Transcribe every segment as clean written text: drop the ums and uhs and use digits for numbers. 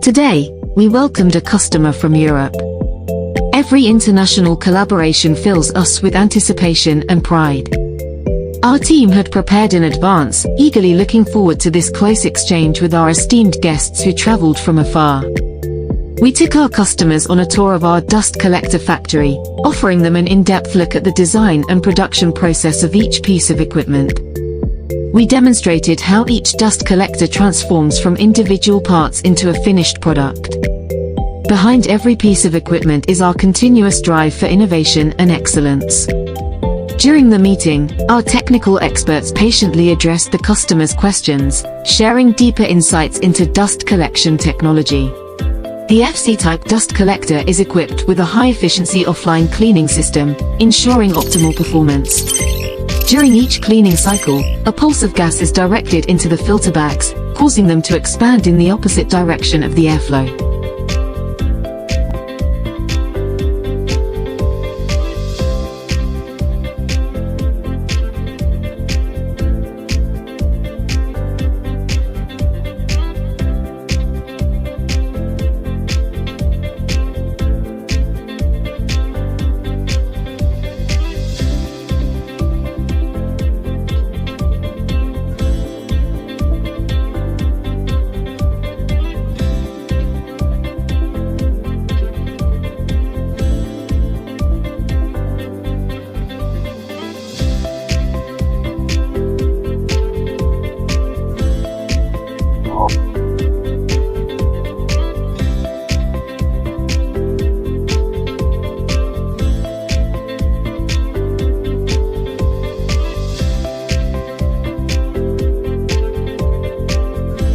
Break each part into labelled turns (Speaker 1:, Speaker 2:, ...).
Speaker 1: Today, we welcomed a customer from Europe. Every international collaboration fills us with anticipation and pride. Our team had prepared in advance, eagerly looking forward to this close exchange with our esteemed guests who traveled from afar. We took our customers on a tour of our dust collector factory, offering them an in-depth look at the design and production process of each piece of equipment. We demonstrated how each dust collector transforms from individual parts into a finished product. Behind every piece of equipment is our continuous drive for innovation and excellence. During the meeting, our technical experts patiently addressed the customers' questions, sharing deeper insights into dust collection technology. The FC-type dust collector is equipped with a high-efficiency offline cleaning system, ensuring optimal performance. During each cleaning cycle, a pulse of gas is directed into the filter bags, causing them to expand in the opposite direction of the airflow.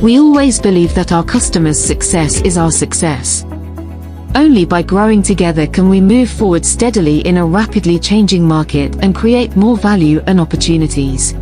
Speaker 1: We always believe that our customers' success is our success. Only by growing together can we move forward steadily in a rapidly changing market and create more value and opportunities.